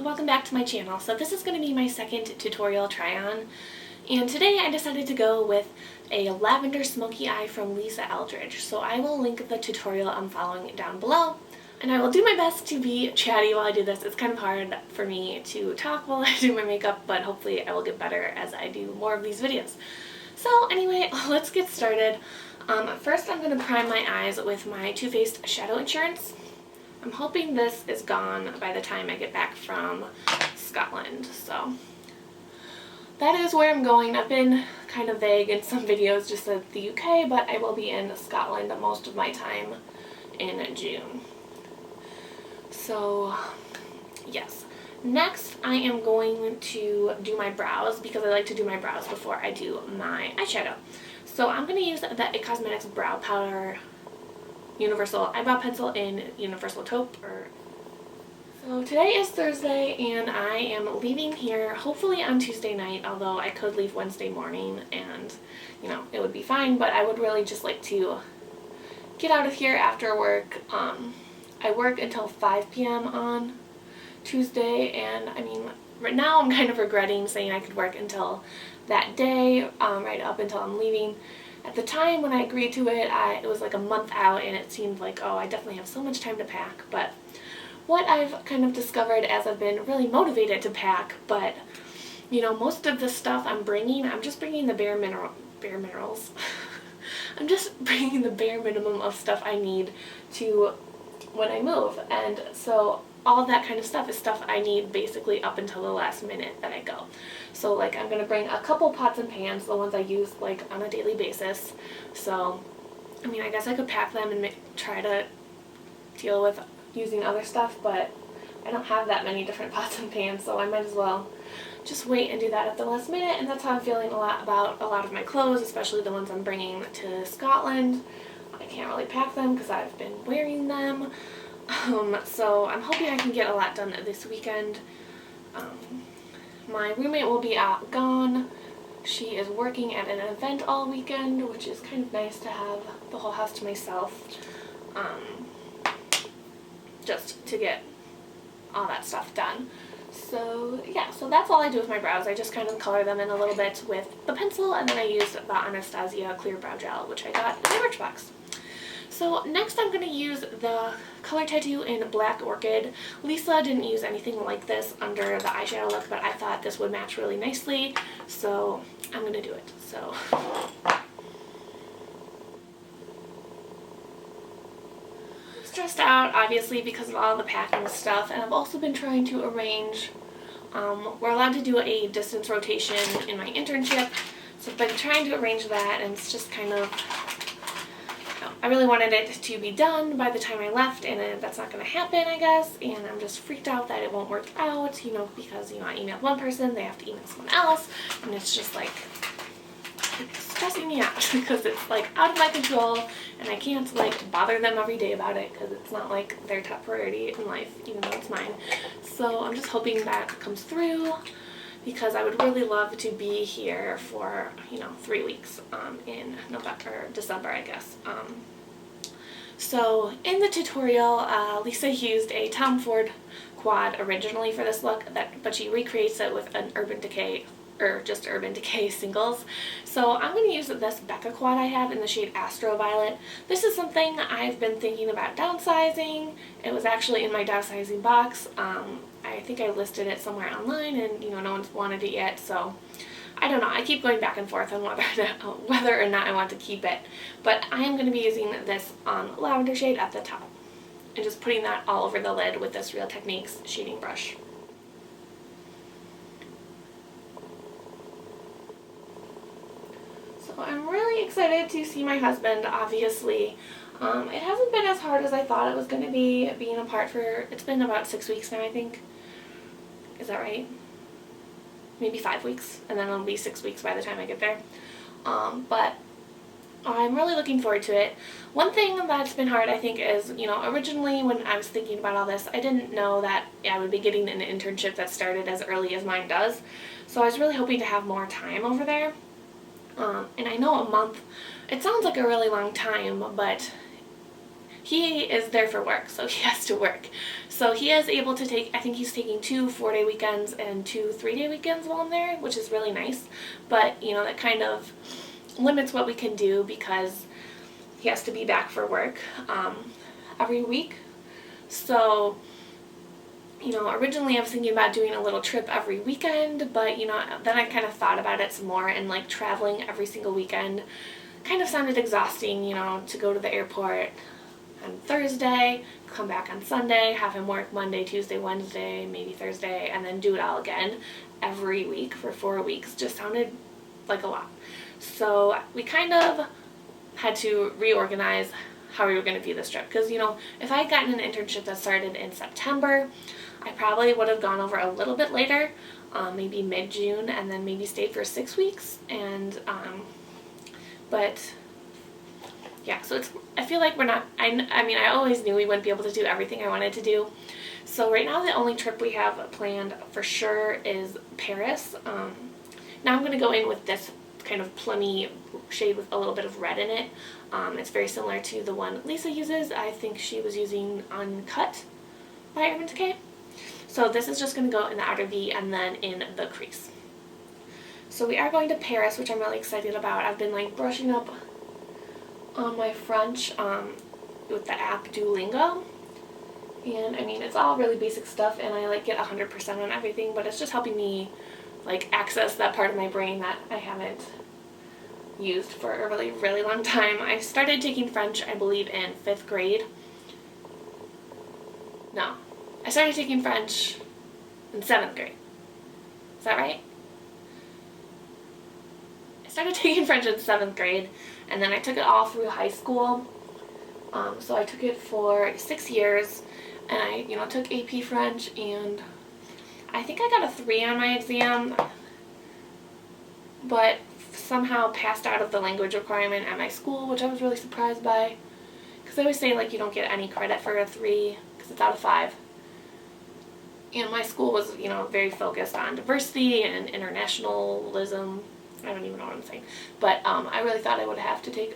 welcome back to my channel. So this is going to be my second tutorial try-on, and today I decided to go with a lavender smoky eye from Lisa Eldridge. So I will link the tutorial I'm following down below, and I will do my best to be chatty while I do this. It's kind of hard for me to talk while I do my makeup, but hopefully I will get better as I do more of these videos. So anyway, let's get started. First I'm going to prime my eyes with my Too Faced Shadow Insurance. I'm hoping this is gone by the time I get back from Scotland, so that is where I'm going. I've been kind of vague in some videos, just said the UK, but I will be in Scotland most of my time in June. So yes. Next I am going to do my brows because I like to do my brows before I do my eyeshadow. So I'm going to use the IT Cosmetics Brow Powder Universal Eyebrow Pencil in Universal Taupe. So today is Thursday and I am leaving here hopefully on Tuesday night, although I could leave Wednesday morning and it would be fine, but I would really just like to get out of here after work. I work until 5 p.m. on Tuesday, and I mean right now I'm kind of regretting saying I could work until that day, right up until I'm leaving. At the time when I agreed to it, it was like a month out and it seemed like, oh, I definitely have so much time to pack. But what I've kind of discovered as I've been really motivated to pack, but most of the stuff I'm just bringing the bare minerals. I'm just bringing the bare minimum of stuff I need to when I move. And so all that kind of stuff is stuff I need basically up until the last minute that I go. So like I'm going to bring a couple pots and pans, the ones I use like on a daily basis. So I mean, I guess I could pack them and try to deal with using other stuff, but I don't have that many different pots and pans, so I might as well just wait and do that at the last minute. And that's how I'm feeling about a lot of my clothes, especially the ones I'm bringing to Scotland. I can't really pack them because I've been wearing them. So I'm hoping I can get a lot done this weekend. My roommate will be gone. She is working at an event all weekend, which is kind of nice to have the whole house to myself, just to get all that stuff done. So yeah, so that's all I do with my brows. I just kind of color them in a little bit with the pencil, and then I use the Anastasia Clear Brow Gel, which I got in the Birchbox. So next I'm going to use the Color Tattoo in Black Orchid. Lisa didn't use anything like this under the eyeshadow look, but I thought this would match really nicely, so I'm going to do it. So I'm stressed out obviously because of all the packing stuff, and I've also been trying to arrange, we're allowed to do a distance rotation in my internship, so I've been trying to arrange that, and it's just kind of, I really wanted it to be done by the time I left, and that's not going to happen, I guess, and I'm just freaked out that it won't work out, because, I emailed one person, they have to email someone else, and it's just like, it's stressing me out because it's like out of my control, and I can't like bother them every day about it because it's not like their top priority in life, even though it's mine. So I'm just hoping that comes through, because I would really love to be here for 3 weeks in December, I guess. So in the tutorial, Lisa used a Tom Ford quad originally for this look, but she recreates it with an Urban Decay, or just Urban Decay singles. So I'm going to use this Becca quad I have in the shade Astro Violet. This is something I've been thinking about downsizing. It was actually in my downsizing box. I think I listed it somewhere online, and no one's wanted it yet, so I don't know. I keep going back and forth on whether or not I want to keep it, but I am going to be using this lavender shade at the top and just putting that all over the lid with this Real Techniques shading brush. So I'm really excited to see my husband, obviously. It hasn't been as hard as I thought it was going to be, being apart it's been about 6 weeks now, I think. Is that right? Maybe 5 weeks, and then it'll be 6 weeks by the time I get there. But I'm really looking forward to it. One thing that's been hard, I think, is, originally when I was thinking about all this, I didn't know that I would be getting an internship that started as early as mine does. So I was really hoping to have more time over there. And I know a month, it sounds like a really long time, but he is there for work, so he has to work. So he is able to take, I think he's taking 2 4-day weekends and 2 3-day weekends while I'm there, which is really nice. But, you know, that kind of limits what we can do because he has to be back for work every week. So, you know, originally I was thinking about doing a little trip every weekend, but, you know, then I kind of thought about it some more, and like traveling every single weekend kind of sounded exhausting, you know, to go to the airport on Thursday, come back on Sunday, have him work Monday, Tuesday, Wednesday, maybe Thursday, and then do it all again every week for 4 weeks just sounded like a lot. So we kind of had to reorganize how we were going to view this trip, because, you know, if I had gotten an internship that started in September, I probably would have gone over a little bit later, maybe mid-June, and then maybe stayed for 6 weeks, and but yeah, so I feel like we're not, I mean, I always knew we wouldn't be able to do everything I wanted to do. So right now the only trip we have planned for sure is Paris. Now I'm going to go in with this kind of plummy shade with a little bit of red in it. It's very similar to the one Lisa uses. I think she was using Uncut by Urban Decay. So this is just going to go in the outer V and then in the crease. So we are going to Paris, which I'm really excited about. I've been like brushing up on my French with the app Duolingo. And I mean, it's all really basic stuff, and I like get 100% on everything, but it's just helping me like access that part of my brain that I haven't used for a really, really long time. I started taking French, I believe, in 5th grade. No, I started taking French in 7th grade. Is that right? I started taking French in 7th grade, and then I took it all through high school. So I took it for 6 years, and I, you know, took AP French, and I think I got a 3 on my exam, but somehow passed out of the language requirement at my school, which I was really surprised by, because they always say like you don't get any credit for a 3 because it's out of 5. And my school was, you know, very focused on diversity and internationalism. I don't even know what I'm saying, but I really thought I would have to take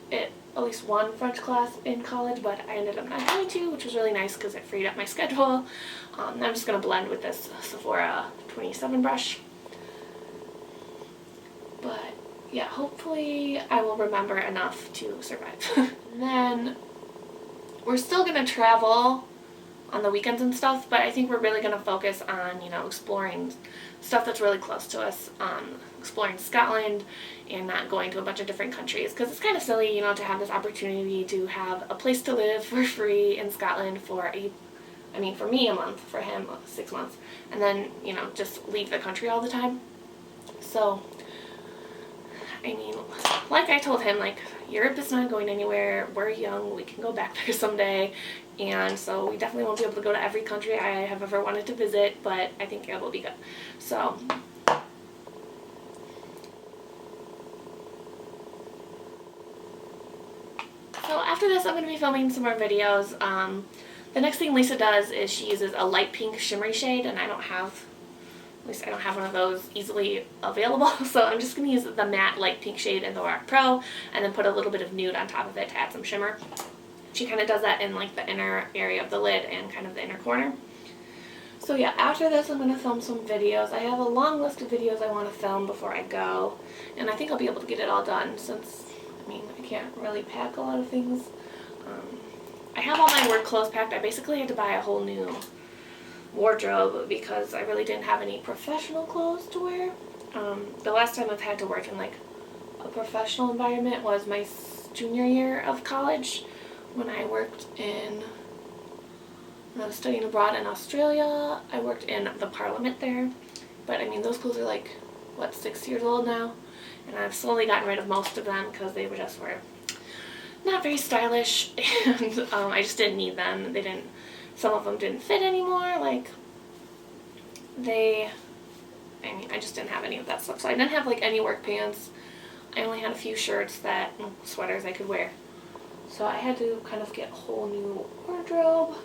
it at least one French class in college, but I ended up not going to, which was really nice because it freed up my schedule. I'm just going to blend with this Sephora 27 brush. But yeah, hopefully I will remember enough to survive. And then we're still going to travel on the weekends and stuff, but I think we're really going to focus on, you know, exploring stuff that's really close to us, exploring Scotland and not going to a bunch of different countries, because it's kind of silly, you know, to have this opportunity to have a place to live for free in Scotland for for me a month, for him 6 months, and then, you know, just leave the country all the time. So I mean, like I told him, like, Europe is not going anywhere, we're young, we can go back there someday, and so we definitely won't be able to go to every country I have ever wanted to visit, but I think it will be good. So after this I'm going to be filming some more videos. The next thing Lisa does is she uses a light pink shimmery shade, and I don't have one of those easily available, so I'm just going to use the matte light pink shade in the Rock Pro and then put a little bit of nude on top of it to add some shimmer. She kind of does that in like the inner area of the lid and kind of the inner corner. So yeah, after this I'm going to film some videos. I have a long list of videos I want to film before I go, and I think I'll be able to get it all done since, I mean, I can't really pack a lot of things. I have all my work clothes packed. I basically had to buy a whole new wardrobe because I really didn't have any professional clothes to wear. The last time I've had to work in like a professional environment was my junior year of college when I was studying abroad in Australia. I worked in the parliament there, but I mean those clothes are like, what, 6 years old now, and I've slowly gotten rid of most of them because they were not very stylish, and I just didn't need them. Some of them didn't fit anymore, like, I just didn't have any of that stuff. So I didn't have, like, any work pants. I only had a few shirts sweaters I could wear. So I had to kind of get a whole new wardrobe.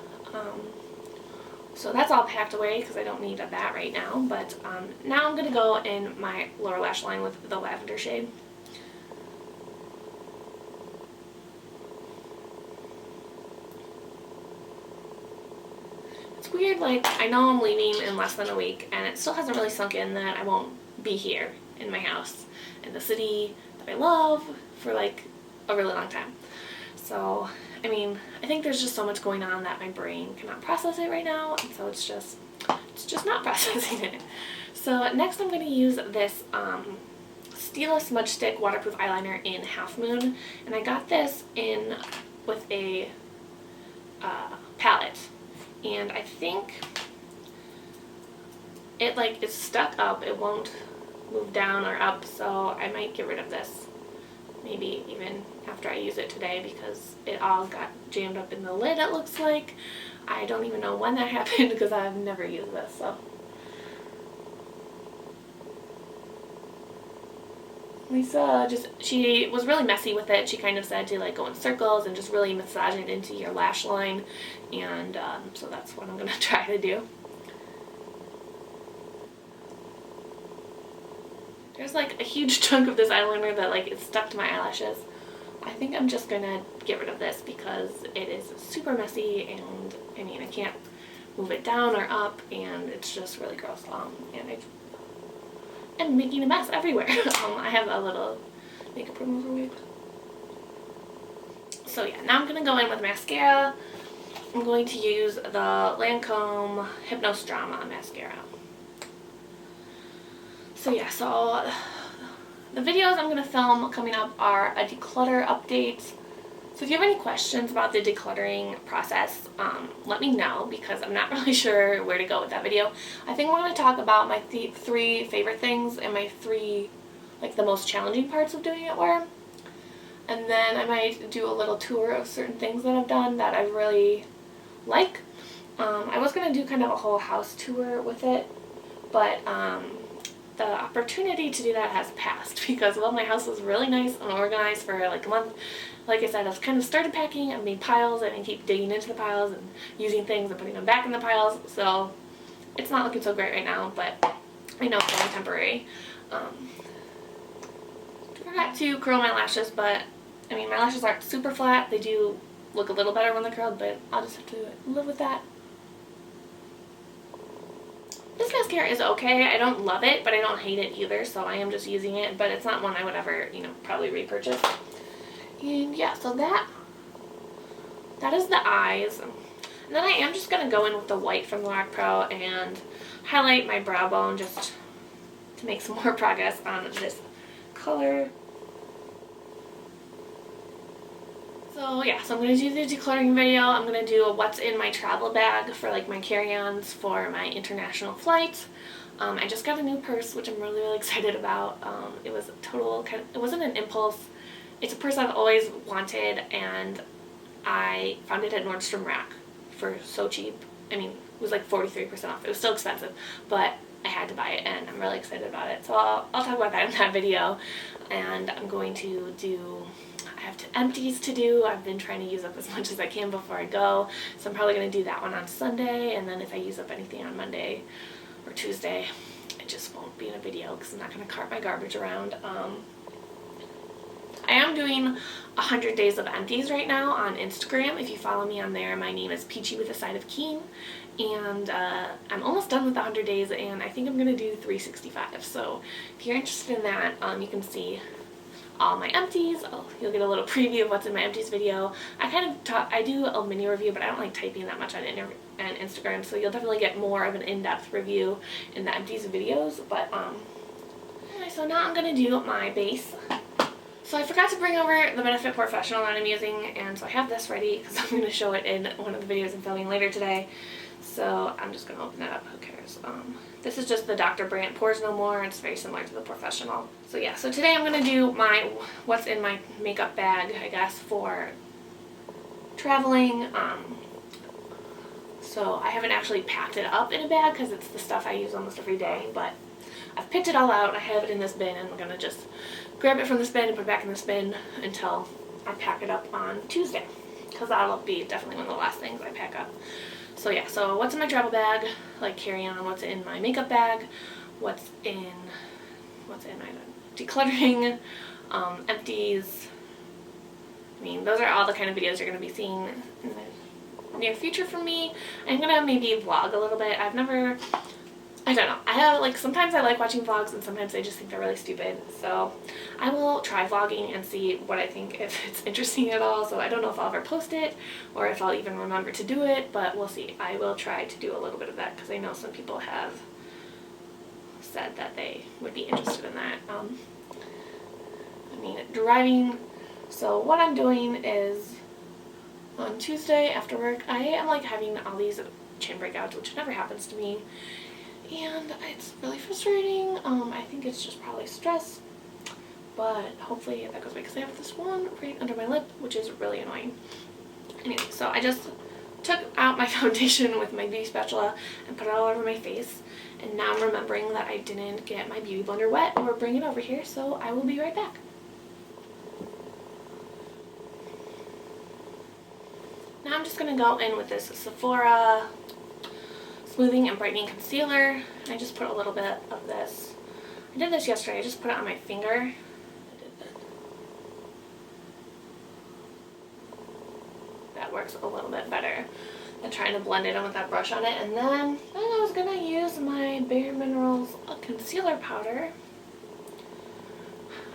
So that's all packed away because I don't need that right now. But now I'm going to go in my lower lash line with the Lavender shade. weird, like, I know I'm leaving in less than a week, and it still hasn't really sunk in that I won't be here in my house, in the city that I love, for like a really long time. So, I mean, I think there's just so much going on that my brain cannot process it right now, and so it's just not processing it. So next I'm going to use this Stila Smudge Stick Waterproof Eyeliner in Half Moon, and I got this in with a palette, and I think it like is stuck up, it won't move down or up, so I might get rid of this maybe even after I use it today, because it all got jammed up in the lid, it looks like. I don't even know when that happened because I've never used this. So Lisa she was really messy with it. She kind of said to like go in circles and just really massage it into your lash line, and so that's what I'm going to try to do. There's like a huge chunk of this eyeliner that like is stuck to my eyelashes. I think I'm just going to get rid of this because it is super messy, and I mean I can't move it down or up, and it's just really gross. And making a mess everywhere. I have a little makeup remover wipe. So yeah, now I'm going to go in with mascara. I'm going to use the Lancome Hypnose Drama mascara. So yeah, so the videos I'm going to film coming up are a declutter update. So if you have any questions about the decluttering process, let me know, because I'm not really sure where to go with that video. I think we're going to talk about my three favorite things and my three, like the most challenging parts of doing it were. And then I might do a little tour of certain things that I've done that I really like. I was going to do kind of a whole house tour with it, but the opportunity to do that has passed because, well, my house was really nice and organized for like a month. Like I said, I've kind of started packing. I've made piles and I keep digging into the piles and using things and putting them back in the piles. So it's not looking so great right now, but I know it's only temporary. I forgot to curl my lashes, but I mean, my lashes aren't super flat. They do look a little better when they're curled, but I'll just have to live with that. This mascara is okay. I don't love it, but I don't hate it either, so I am just using it, but it's not one I would ever, probably repurchase. And yeah, so that is the eyes. And then I am just going to go in with the white from Lorac Pro and highlight my brow bone just to make some more progress on this color. So yeah, so I'm going to do the decluttering video. I'm going to do a what's in my travel bag for like my carry-ons for my international flights. I just got a new purse, which I'm really excited about. It was a total it wasn't an impulse. It's a purse I've always wanted, and I found it at Nordstrom Rack for so cheap. I mean, it was like 43% off. It was still expensive, but I had to buy it, and I'm really excited about it. So I'll talk about that in that video, and I'm going to do, I have empties to do. I've been trying to use up as much as I can before I go, so I'm probably going to do that one on Sunday, and then if I use up anything on Monday or Tuesday, it just won't be in a video because I'm not going to cart my garbage around. I am doing 100 days of empties right now on Instagram. If you follow me on there, my name is Peachy with a side of Keen, and I'm almost done with the 100 days, and I think I'm going to do 365. So if you're interested in that, you can see all my empties. You'll get a little preview of what's in my empties video. I do a mini review, but I don't like typing that much on Instagram, so you'll definitely get more of an in-depth review in the empties videos. But anyway, so now I'm going to do my base. So I forgot to bring over the Benefit Professional that I'm using, and so I have this ready because I'm going to show it in one of the videos I'm filming later today. So I'm just going to open it up. Who cares? This is just the Dr. Brandt Pores No More. It's very similar to the Professional. So yeah, so today I'm going to do my what's in my makeup bag, I guess, for traveling. So I haven't actually packed it up in a bag because it's the stuff I use almost every day, but I've picked it all out. I have it in this bin, and I'm going to just grab it from this bin and put it back in this bin until I pack it up on Tuesday, because that'll be definitely one of the last things I pack up. So yeah, so what's in my travel bag, like carry on, what's in my makeup bag, what's in my decluttering, empties. I mean, those are all the kind of videos you're going to be seeing in near future for me. I'm gonna maybe vlog a little bit. I don't know. I have like, sometimes I like watching vlogs and sometimes I just think they're really stupid. So I will try vlogging and see what I think, if it's interesting at all. So I don't know if I'll ever post it or if I'll even remember to do it, but we'll see. I will try to do a little bit of that because I know some people have said that they would be interested in that. I mean, driving. So what I'm doing is on Tuesday after work, I am like having all these chin breakouts, which never happens to me. And it's really frustrating. I think it's just probably stress, but hopefully that goes away because I have this one right under my lip, which is really annoying. Anyway, so I just took out my foundation with my beauty spatula and put it all over my face. And now I'm remembering that I didn't get my beauty blender wet or bring it over here, so I will be right back. Now I'm just going to go in with this Sephora Smoothing and Brightening Concealer. I just put a little bit of this. I did this yesterday. I just put it on my finger. That works a little bit better than trying to blend it in with that brush on it. And then I was going to use my Bare Minerals concealer powder.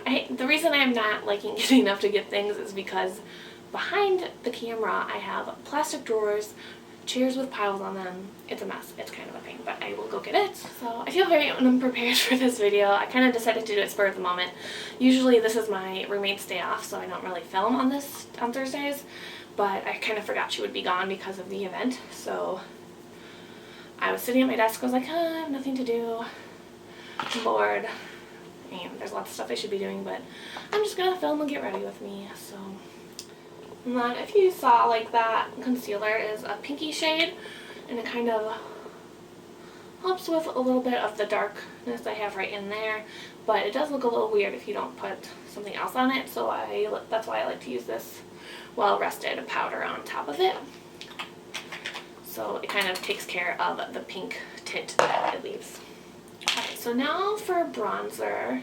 The reason I'm not liking getting up to get things is because behind the camera I have plastic drawers, chairs with piles on them. It's a mess. It's kind of a pain, but I will go get it. So I feel very unprepared for this video. I kind of decided to do it spur of the moment. Usually this is my roommate's day off, so I don't really film on Thursdays, but I kind of forgot she would be gone because of the event. So I was sitting at my desk. I was like, I have nothing to do. I'm bored. And there's lots of stuff I should be doing, but I'm just gonna film and get ready with me. So. And then if you saw, like, that concealer is a pinky shade, and it kind of helps with a little bit of the darkness I have right in there, but it does look a little weird if you don't put something else on it, so that's why I like to use this well-rested powder on top of it. So it kind of takes care of the pink tint that it leaves. Okay, so now for bronzer.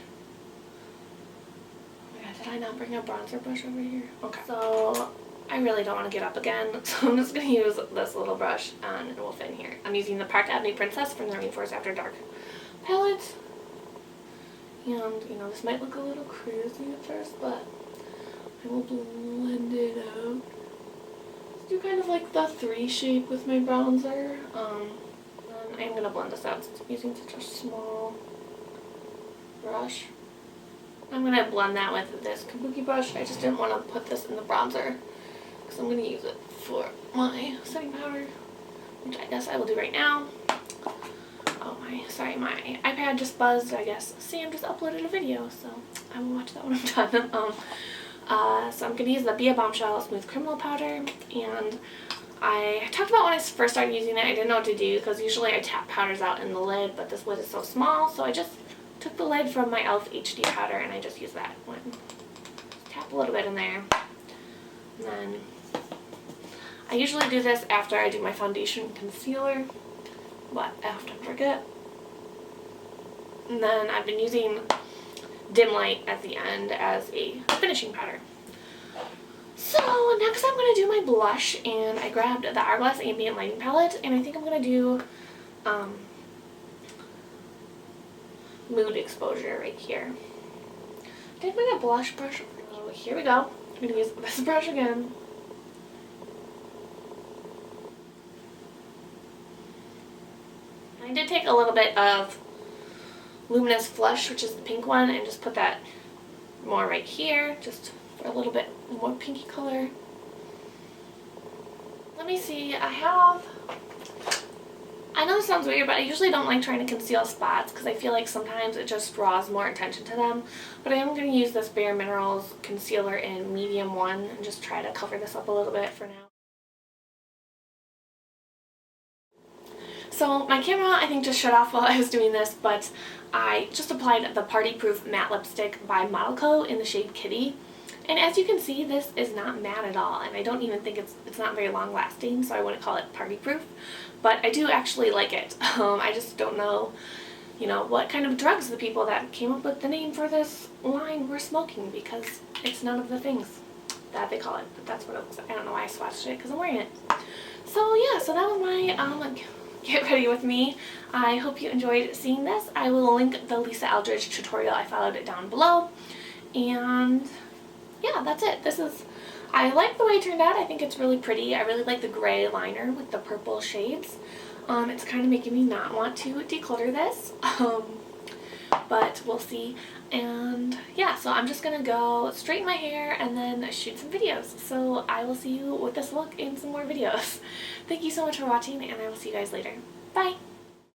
Did I not bring a bronzer brush over here? Okay. So I really don't want to get up again, so I'm just going to use this little brush and it will fit in here. I'm using the Park Avenue Princess from the Rainforest After Dark palette. And, you know, this might look a little crazy at first, but I will blend it out. Let's do kind of like the 3 shape with my bronzer. And I'm going to blend this out since I'm using such a small brush. I'm going to blend that with this kabuki brush. I just didn't want to put this in the bronzer because I'm going to use it for my setting powder, which I guess I will do right now. Oh sorry, my iPad just buzzed, I guess. Sam just uploaded a video, so I will watch that when I'm done. So I'm going to use the Be a Bombshell Smooth Criminal Powder, and I talked about when I first started using it, I didn't know what to do because usually I tap powders out in the lid, but this lid is so small, so I just took the lid from my e.l.f. HD powder and I just used that one. Tap a little bit in there. And then I usually do this after I do my foundation concealer, but I often forget. And then I've been using Dim Light at the end as a finishing powder. So next I'm going to do my blush, and I grabbed the Hourglass Ambient Lighting Palette, and I think I'm going to do Mood Exposure right here. Did I bring a blush brush? Oh, here we go. I'm going to use this brush again. I did take a little bit of Luminous Flush, which is the pink one, and just put that more right here, just for a little bit more pinky color. Let me see, I know this sounds weird, but I usually don't like trying to conceal spots because I feel like sometimes it just draws more attention to them. But I am going to use this Bare Minerals concealer in medium 1 and just try to cover this up a little bit for now. So my camera, I think, just shut off while I was doing this, but I just applied the Party Proof Matte Lipstick by Model Co. in the shade Kitty. And as you can see, this is not matte at all, and I don't even think it's not very long lasting, so I wouldn't call it party proof. But I do actually like it. I just don't know, you know, what kind of drugs the people that came up with the name for this line were smoking, because it's none of the things that they call it. But that's what it was. I don't know why I swatched it, because I'm wearing it. So yeah, so that was my get ready with me. I hope you enjoyed seeing this. I will link the Lisa Eldridge tutorial I followed it down below. And yeah, that's it. I like the way it turned out. I think it's really pretty. I really like the gray liner with the purple shades. It's kind of making me not want to declutter this, but we'll see. And yeah, so I'm just gonna go straighten my hair and then shoot some videos. So I will see you with this look in some more videos. Thank you so much for watching, and I will see you guys later. Bye!